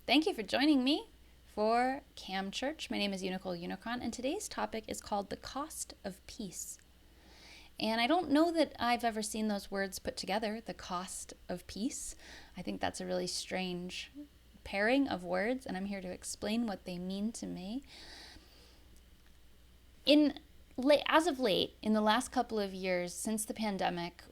Thank you for joining me for Cam Church. My name is Unicole Unicron, and today's topic is called the cost of peace. And I don't know that I've ever seen those words put together, the cost of peace. I think that's a really strange pairing of words, and I'm here to explain what they mean to me. As of late, in the last couple of years since the pandemic,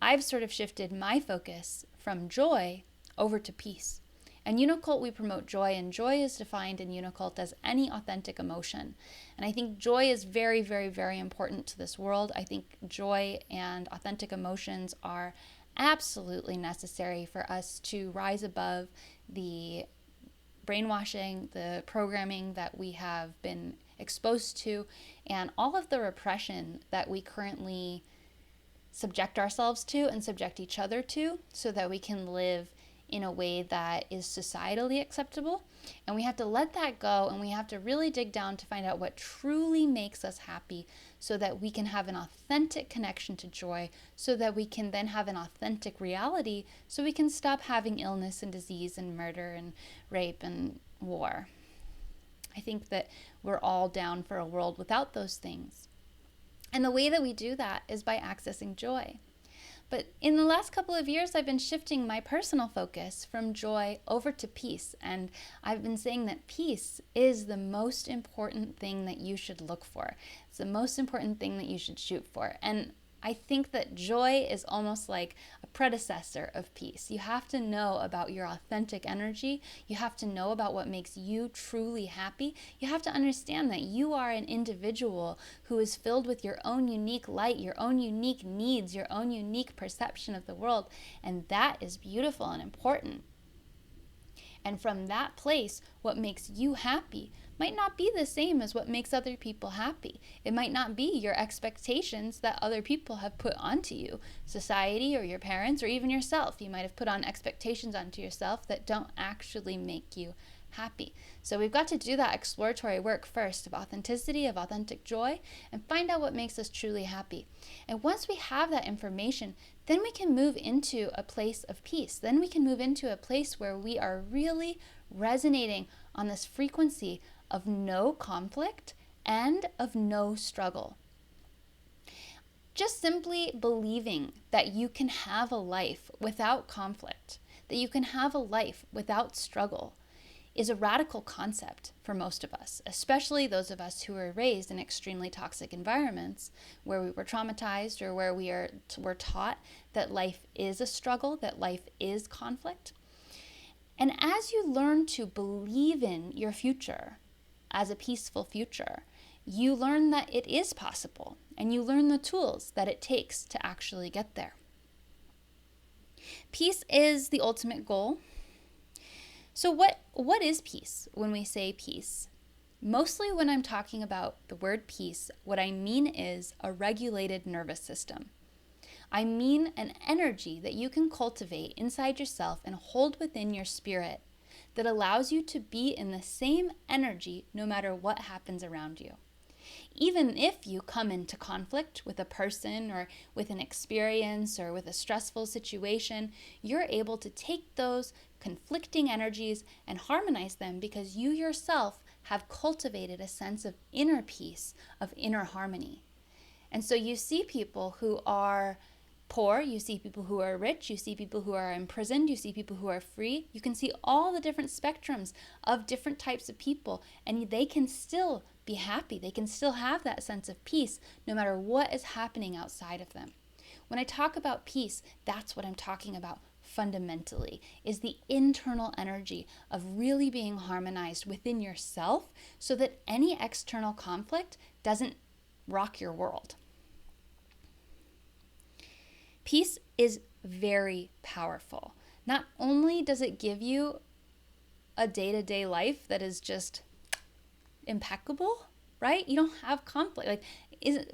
I've sort of shifted my focus from joy over to peace. In UNICULT, we promote joy, and joy is defined in UNICULT as any authentic emotion. And I think joy is very, very, very important to this world. I think joy and authentic emotions are absolutely necessary for us to rise above the brainwashing, the programming that we have been exposed to, and all of the repression that we currently subject ourselves to and subject each other to, so that we can live in a way that is societally acceptable. And we have to let that go, and we have to really dig down to find out what truly makes us happy, so that we can have an authentic connection to joy, so that we can then have an authentic reality, so we can stop having illness and disease and murder and rape and war. I think that we're all down for a world without those things. And the way that we do that is by accessing joy. But in the last couple of years, I've been shifting my personal focus from joy over to peace. And I've been saying that peace is the most important thing that you should look for. It's the most important thing that you should shoot for. And I think that joy is almost like a predecessor of peace. You have to know about your authentic energy. You have to know about what makes you truly happy. You have to understand that you are an individual who is filled with your own unique light, your own unique needs, your own unique perception of the world. And that is beautiful and important. And from that place, what makes you happy might not be the same as what makes other people happy. It might not be your expectations that other people have put onto you, society or your parents or even yourself. You might have put on expectations onto yourself that don't actually make you happy. So we've got to do that exploratory work first of authenticity, of authentic joy, and find out what makes us truly happy. And once we have that information, then we can move into a place of peace. Then we can move into a place where we are really resonating on this frequency of no conflict and of no struggle. Just simply believing that you can have a life without conflict, that you can have a life without struggle, is a radical concept for most of us, especially those of us who were raised in extremely toxic environments where we were traumatized or where we're taught that life is a struggle, that life is conflict. And as you learn to believe in your future as a peaceful future, you learn that it is possible, and you learn the tools that it takes to actually get there. Peace is the ultimate goal. So what is peace when we say peace? Mostly when I'm talking about the word peace, what I mean is a regulated nervous system. I mean an energy that you can cultivate inside yourself and hold within your spirit that allows you to be in the same energy no matter what happens around you. Even if you come into conflict with a person or with an experience or with a stressful situation, you're able to take those conflicting energies and harmonize them because you yourself have cultivated a sense of inner peace, of inner harmony. And so you see people who are poor, you see people who are rich, you see people who are imprisoned, you see people who are free. You can see all the different spectrums of different types of people, and they can still be happy. They can still have that sense of peace no matter what is happening outside of them. When I talk about peace, that's what I'm talking about fundamentally, is the internal energy of really being harmonized within yourself so that any external conflict doesn't rock your world. Peace is very powerful. Not only does it give you a day-to-day life that is just impeccable, right? You don't have conflict.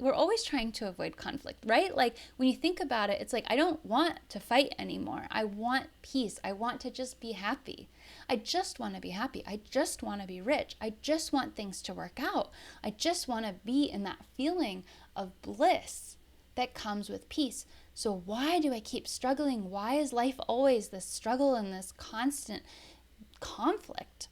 We're always trying to avoid conflict, right? Like when you think about it, it's like, I don't want to fight anymore. I want peace. I want to just be happy. I just want to be happy. I just want to be rich. I just want things to work out. I just want to be in that feeling of bliss that comes with peace. So why do I keep struggling? Why is life always this struggle and this constant conflict.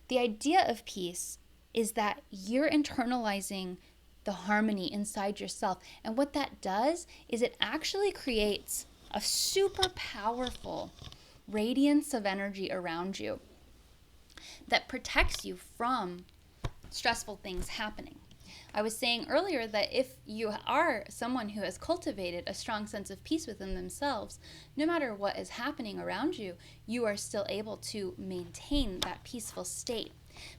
The idea of peace is that you're internalizing the harmony inside yourself. And what that does is it actually creates a super powerful radiance of energy around you that protects you from stressful things happening. I was saying earlier that if you are someone who has cultivated a strong sense of peace within themselves, no matter what is happening around you, you are still able to maintain that peaceful state.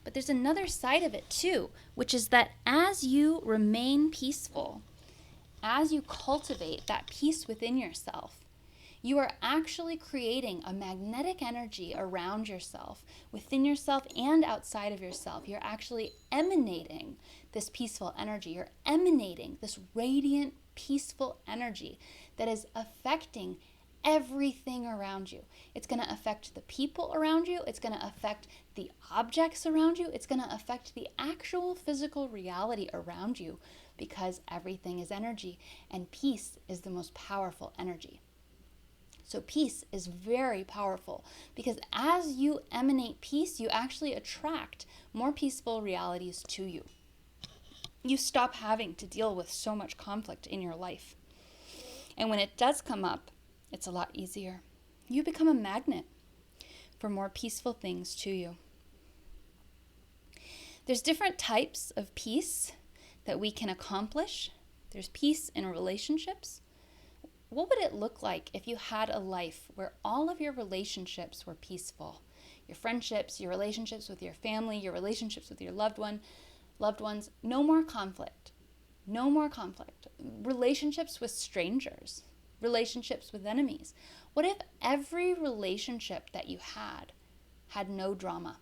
But there's another side of it too, which is that as you remain peaceful, as you cultivate that peace within yourself, you are actually creating a magnetic energy around yourself, within yourself and outside of yourself. You're actually emanating this peaceful energy. You're emanating this radiant, peaceful energy that is affecting everything around you. It's going to affect the people around you. It's going to affect the objects around you. It's going to affect the actual physical reality around you, because everything is energy, and peace is the most powerful energy. So peace is very powerful, because as you emanate peace, you actually attract more peaceful realities to you. You stop having to deal with so much conflict in your life. And when it does come up, it's a lot easier. You become a magnet for more peaceful things to you. There's different types of peace that we can accomplish. There's peace in relationships. What would it look like if you had a life where all of your relationships were peaceful? Your friendships, your relationships with your family, your relationships with your loved ones, no more conflict. No more conflict. Relationships with strangers, relationships with enemies. What if every relationship that you had no drama?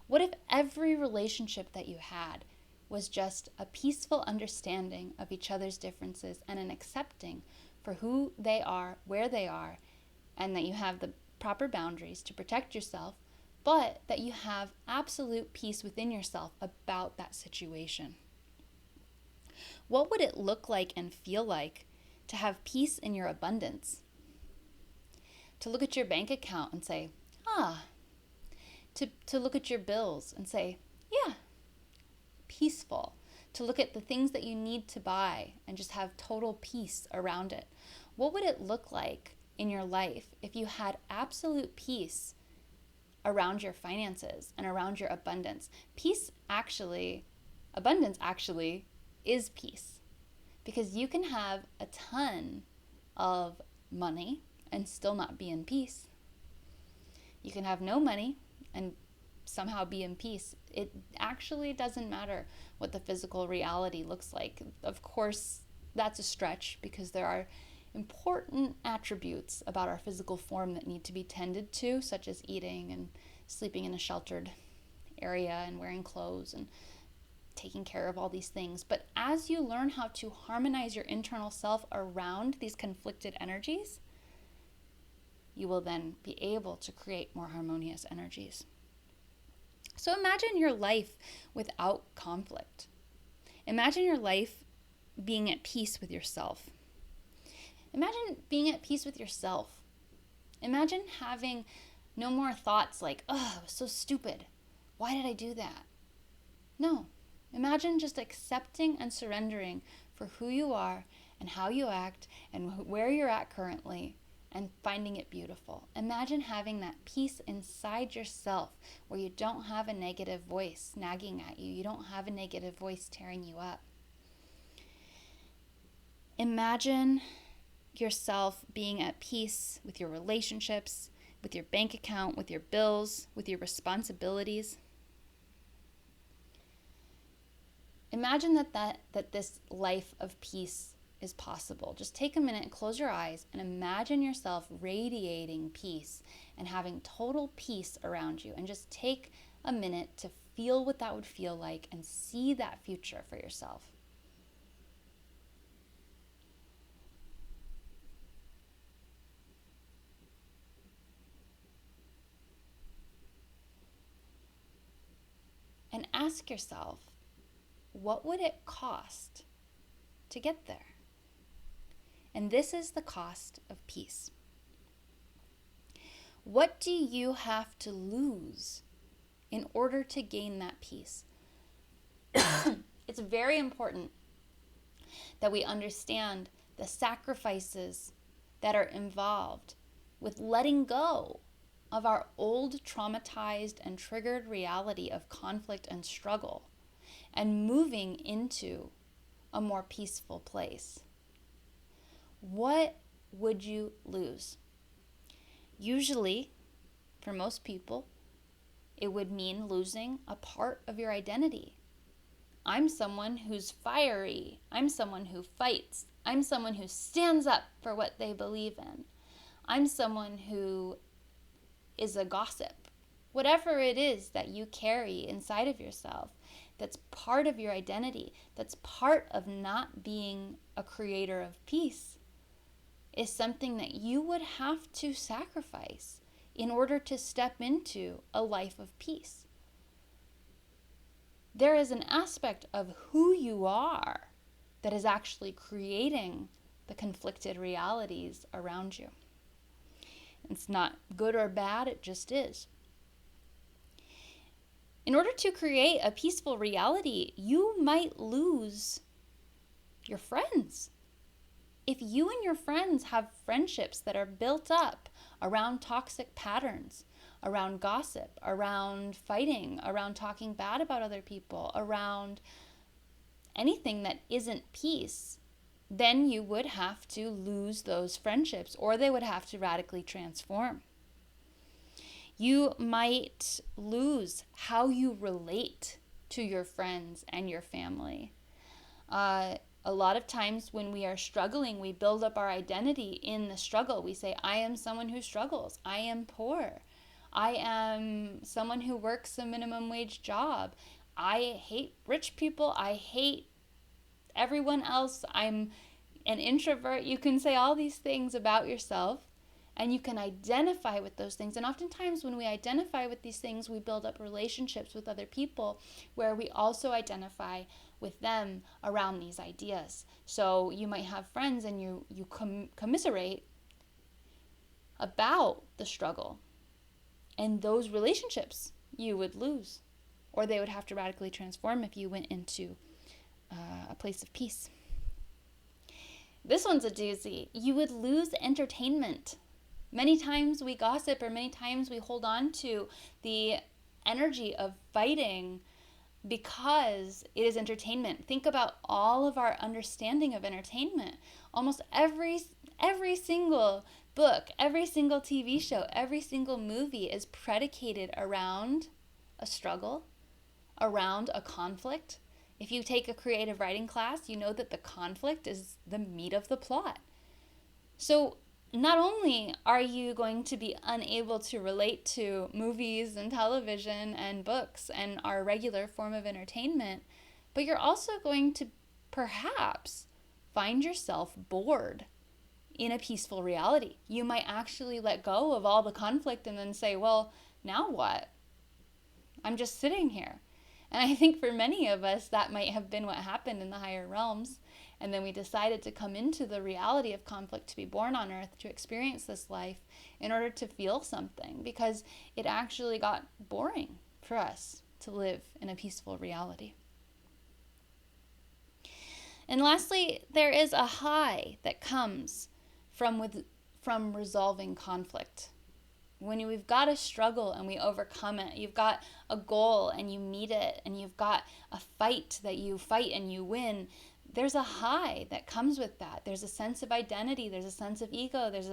What if every relationship that you had was just a peaceful understanding of each other's differences and an accepting for who they are, where they are, and that you have the proper boundaries to protect yourself, but that you have absolute peace within yourself about that situation? What would it look like and feel like to have peace in your abundance? To look at your bank account and say, to look at your bills and say, yeah, peaceful. To look at the things that you need to buy and just have total peace around it. What would it look like in your life if you had absolute peace around your finances and around your abundance? Abundance actually is peace, because you can have a ton of money and still not be in peace. You can have no money and somehow be in peace. It actually doesn't matter what the physical reality looks like. Of course, that's a stretch, because there are important attributes about our physical form that need to be tended to, such as eating and sleeping in a sheltered area and wearing clothes and taking care of all these things. But as you learn how to harmonize your internal self around these conflicted energies, you will then be able to create more harmonious energies. So imagine your life without conflict. Imagine your life being at peace with yourself. Imagine being at peace with yourself. Imagine having no more thoughts like, oh, it was so stupid. Why did I do that? No. Imagine just accepting and surrendering for who you are and how you act and where you're at currently, and finding it beautiful. Imagine having that peace inside yourself where you don't have a negative voice nagging at you. You don't have a negative voice tearing you up. Imagine yourself being at peace with your relationships, with your bank account, with your bills, with your responsibilities. Imagine that this life of peace is possible. Just take a minute and close your eyes and imagine yourself radiating peace and having total peace around you. And just take a minute to feel what that would feel like and see that future for yourself. And ask yourself, what would it cost to get there? And this is the cost of peace. What do you have to lose in order to gain that peace? It's very important that we understand the sacrifices that are involved with letting go of our old traumatized and triggered reality of conflict and struggle and moving into a more peaceful place. What would you lose? Usually, for most people, it would mean losing a part of your identity. I'm someone who's fiery. I'm someone who fights. I'm someone who stands up for what they believe in. I'm someone who is a gossip. Whatever it is that you carry inside of yourself, that's part of your identity, that's part of not being a creator of peace, is something that you would have to sacrifice in order to step into a life of peace. There is an aspect of who you are that is actually creating the conflicted realities around you. It's not good or bad, it just is. In order to create a peaceful reality, you might lose your friends. If you and your friends have friendships that are built up around toxic patterns, around gossip, around fighting, around talking bad about other people, around anything that isn't peace, then you would have to lose those friendships, or they would have to radically transform. You might lose how you relate to your friends and your family. A lot of times when we are struggling, we build up our identity in the struggle. We say, I am someone who struggles. I am poor. I am someone who works a minimum wage job. I hate rich people. I hate everyone else. I'm an introvert. You can say all these things about yourself, and you can identify with those things. And oftentimes when we identify with these things, we build up relationships with other people where we also identify with them around these ideas. So you might have friends and you commiserate about the struggle. And those relationships you would lose, or they would have to radically transform if you went into a place of peace. This one's a doozy. You would lose entertainment. Many times we gossip, or many times we hold on to the energy of fighting because it is entertainment. Think about all of our understanding of entertainment. Almost every single book, every single TV show, every single movie is predicated around a struggle, around a conflict. If you take a creative writing class, you know that the conflict is the meat of the plot. So not only are you going to be unable to relate to movies and television and books and our regular form of entertainment, but you're also going to perhaps find yourself bored in a peaceful reality. You might actually let go of all the conflict and then say, well, now what? I'm just sitting here. And I think for many of us, that might have been what happened in the higher realms. And then we decided to come into the reality of conflict, to be born on earth, to experience this life in order to feel something, because it actually got boring for us to live in a peaceful reality. And lastly, there is a high that comes from resolving conflict. When we've got a struggle and we overcome it, you've got a goal and you meet it, and you've got a fight that you fight and you win, there's a high that comes with that. There's a sense of identity, there's a sense of ego, there's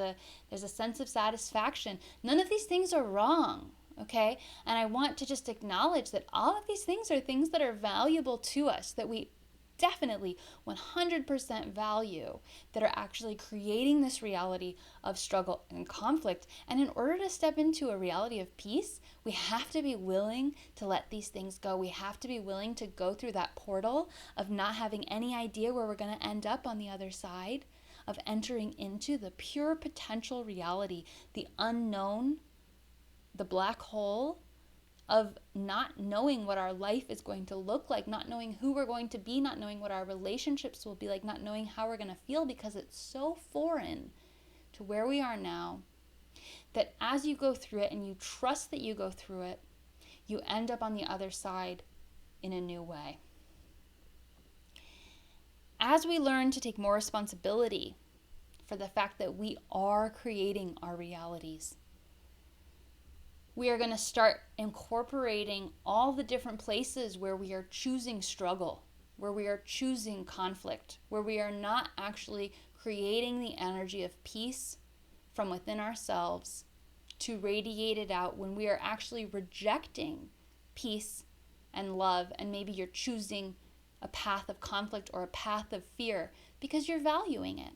a sense of satisfaction. None of these things are wrong, okay? And I want to just acknowledge that all of these things are things that are valuable to us, that we definitely 100% value, that are actually creating this reality of struggle and conflict. And in order to step into a reality of peace, we have to be willing to let these things go. We have to be willing to go through that portal of not having any idea where we're going to end up on the other side, of entering into the pure potential reality, the unknown, the black hole, of not knowing what our life is going to look like, not knowing who we're going to be, not knowing what our relationships will be like, not knowing how we're going to feel, because it's so foreign to where we are now. that as you go through it and you trust that you go through it, you end up on the other side in a new way. As we learn to take more responsibility for the fact that we are creating our realities, we are going to start incorporating all the different places where we are choosing struggle, where we are choosing conflict, where we are not actually creating the energy of peace from within ourselves to radiate it out, when we are actually rejecting peace and love, and maybe you're choosing a path of conflict or a path of fear because you're valuing it.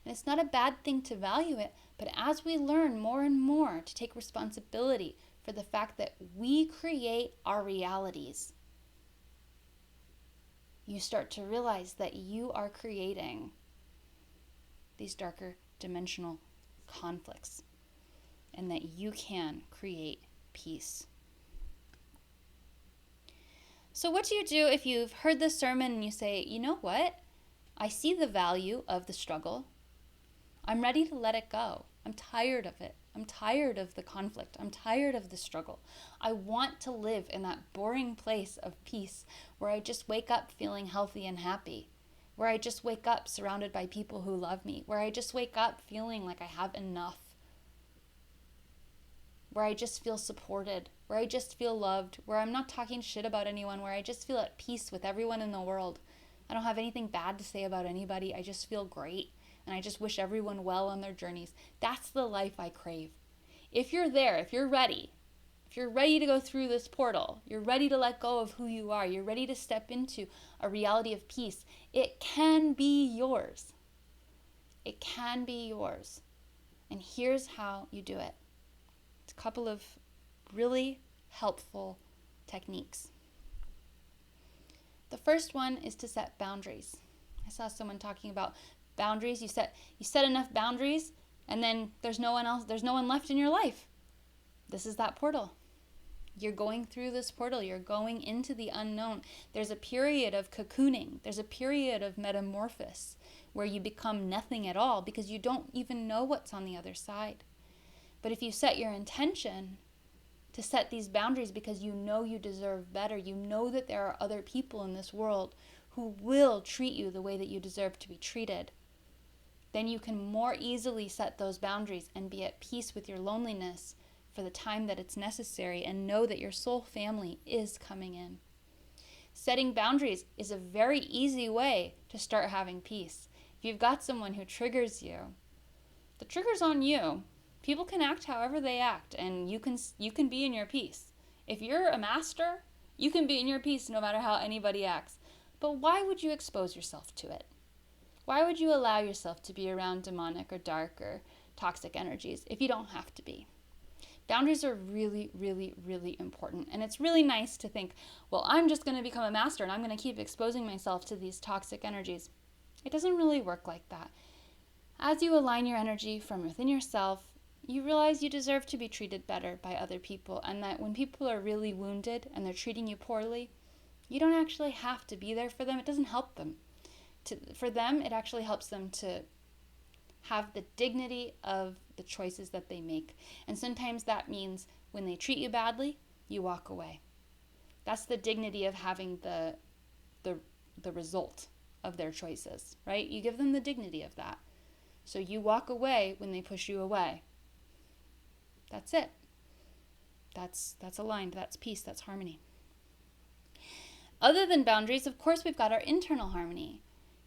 And it's not a bad thing to value it, but as we learn more and more to take responsibility for the fact that we create our realities, you start to realize that you are creating these darker dimensional conflicts and that you can create peace. So what do you do if you've heard this sermon and you say, you know what? I see the value of the struggle. I'm ready to let it go. I'm tired of it. I'm tired of the conflict. I'm tired of the struggle. I want to live in that boring place of peace where I just wake up feeling healthy and happy, where I just wake up surrounded by people who love me, where I just wake up feeling like I have enough, where I just feel supported, where I just feel loved, where I'm not talking shit about anyone, where I just feel at peace with everyone in the world. I don't have anything bad to say about anybody. I just feel great, and I just wish everyone well on their journeys. That's the life I crave. If you're there, if you're ready to go through this portal, you're ready to let go of who you are, you're ready to step into a reality of peace, it can be yours. It can be yours. And here's how you do it. It's a couple of really helpful techniques. The first one is to set boundaries. I saw someone talking about boundaries. You set enough boundaries, and then there's no one left in your life. This is that portal. You're going through this portal. You're going into the unknown. There's a period of cocooning. There's a period of metamorphosis where you become nothing at all because you don't even know what's on the other side. But if you set your intention to set these boundaries because you know you deserve better, you know that there are other people in this world who will treat you the way that you deserve to be treated, then you can more easily set those boundaries and be at peace with your loneliness for the time that it's necessary and know that your soul family is coming in. Setting boundaries is a very easy way to start having peace. If you've got someone who triggers you, the trigger's on you. People can act however they act, and you can be in your peace. If you're a master, you can be in your peace no matter how anybody acts. But why would you expose yourself to it? Why would you allow yourself to be around demonic or dark or toxic energies if you don't have to be? Boundaries are really, really, really important. And it's really nice to think, well, I'm just going to become a master and I'm going to keep exposing myself to these toxic energies. It doesn't really work like that. As you align your energy from within yourself, you realize you deserve to be treated better by other people, and that when people are really wounded and they're treating you poorly, you don't actually have to be there for them. It doesn't help them. For them, it actually helps them to have the dignity of the choices that they make. And sometimes that means when they treat you badly, you walk away. That's the dignity of having the result of their choices, right? You give them the dignity of that. So you walk away when they push you away. That's it. That's aligned. That's peace. That's harmony. Other than boundaries, of course, we've got our internal harmony.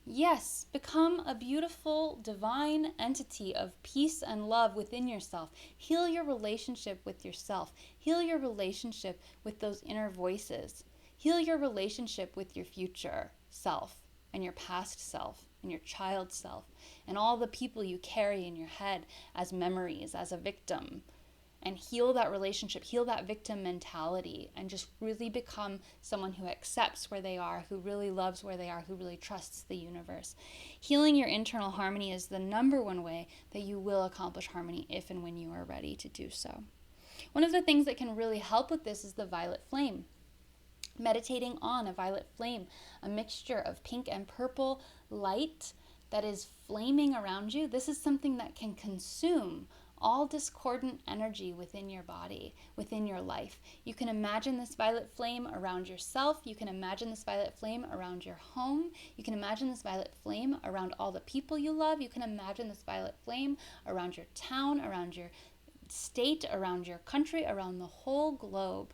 Yes, become a beautiful, divine entity of peace and love within yourself. Heal your relationship with yourself. Heal your relationship with those inner voices. Heal your relationship with your future self and your past self and your child self and all the people you carry in your head as memories, as a victim. And heal that relationship, heal that victim mentality, and just really become someone who accepts where they are, who really loves where they are, who really trusts the universe. Healing your internal harmony is the number one way that you will accomplish harmony if and when you are ready to do so. One of the things that can really help with this is the violet flame. Meditating on a violet flame, a mixture of pink and purple light that is flaming around you. This is something that can consume all discordant energy within your body, within your life. You can imagine this violet flame around yourself. You can imagine this violet flame around your home. You can imagine this violet flame around all the people you love. You can imagine this violet flame around your town, around your state, around your country, around the whole globe,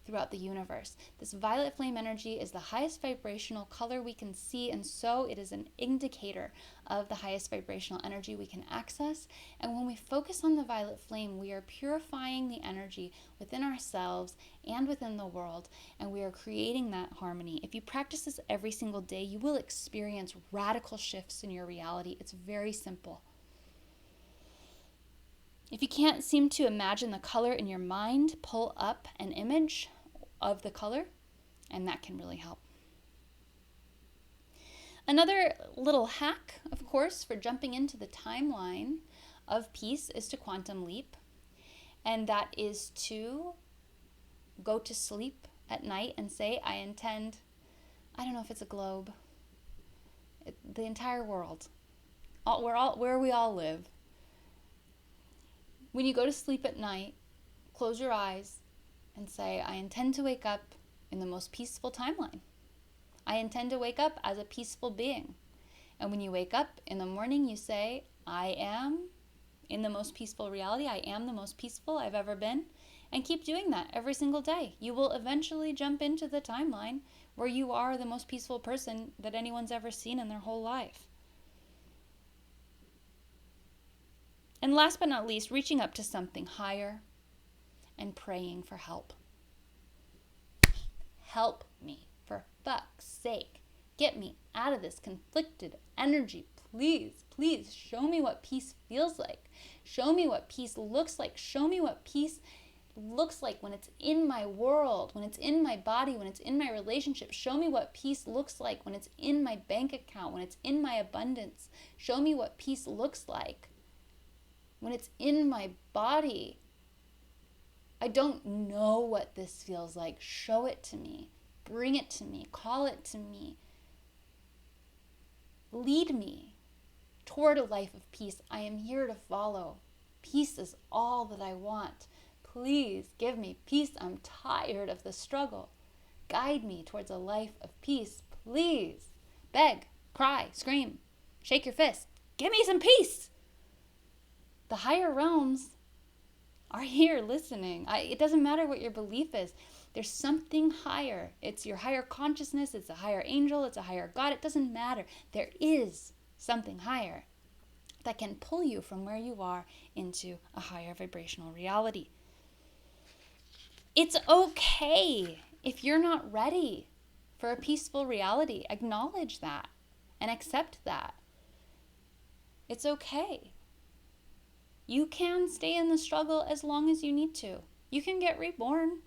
throughout the universe. This violet flame energy is the highest vibrational color we can see, and so it is an indicator of the highest vibrational energy we can access. And when we focus on the violet flame, we are purifying the energy within ourselves and within the world, and we are creating that harmony. If you practice this every single day, you will experience radical shifts in your reality. It's very simple. If you can't seem to imagine the color in your mind, pull up an image of the color, and that can really help. Another little hack, of course, for jumping into the timeline of peace is to quantum leap, and that is to go to sleep at night and say, I intend, I don't know if it's a globe, the entire world, where we all live. When you go to sleep at night, close your eyes and say, I intend to wake up in the most peaceful timeline. I intend to wake up as a peaceful being. And when you wake up in the morning, you say, I am in the most peaceful reality. I am the most peaceful I've ever been. And keep doing that every single day. You will eventually jump into the timeline where you are the most peaceful person that anyone's ever seen in their whole life. And last but not least, reaching up to something higher and praying for help. Help me, for fuck's sake. Get me out of this conflicted energy. Please, please show me what peace feels like. Show me what peace looks like. Show me what peace looks like when it's in my world, when it's in my body, when it's in my relationship. Show me what peace looks like when it's in my bank account, when it's in my abundance. Show me what peace looks like when it's in my body. I don't know what this feels like. Show it to me. Bring it to me. Call it to me. Lead me toward a life of peace. I am here to follow. Peace is all that I want. Please give me peace. I'm tired of the struggle. Guide me towards a life of peace. Please. Beg, cry, scream, shake your fist. Give me some peace. The higher realms are here listening. It doesn't matter what your belief is. There's something higher. It's your higher consciousness. It's a higher angel. It's a higher God. It doesn't matter. There is something higher that can pull you from where you are into a higher vibrational reality. It's okay if you're not ready for a peaceful reality. Acknowledge that and accept that. It's okay. You can stay in the struggle as long as you need to. You can get reborn.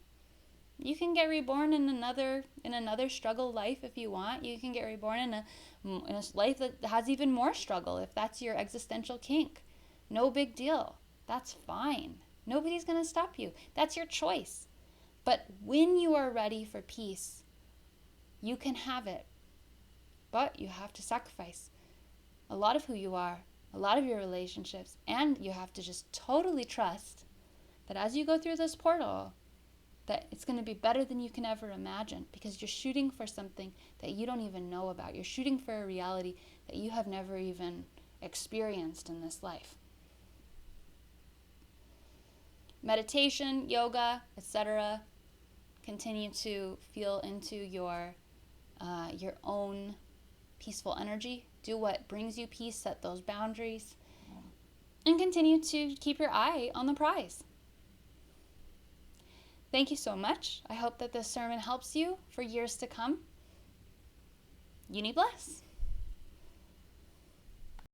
You can get reborn in another struggle life if you want. You can get reborn in a life that has even more struggle if that's your existential kink. No big deal. That's fine. Nobody's going to stop you. That's your choice. But when you are ready for peace, you can have it. But you have to sacrifice a lot of who you are, a lot of your relationships, and you have to just totally trust that as you go through this portal, that it's going to be better than you can ever imagine, because you're shooting for something that you don't even know about. You're shooting for a reality that you have never even experienced in this life. Meditation, yoga, etc. Continue to feel into your own peaceful energy. Do what brings you peace, set those boundaries, and continue to keep your eye on the prize. Thank you so much. I hope that this sermon helps you for years to come. Uni bless.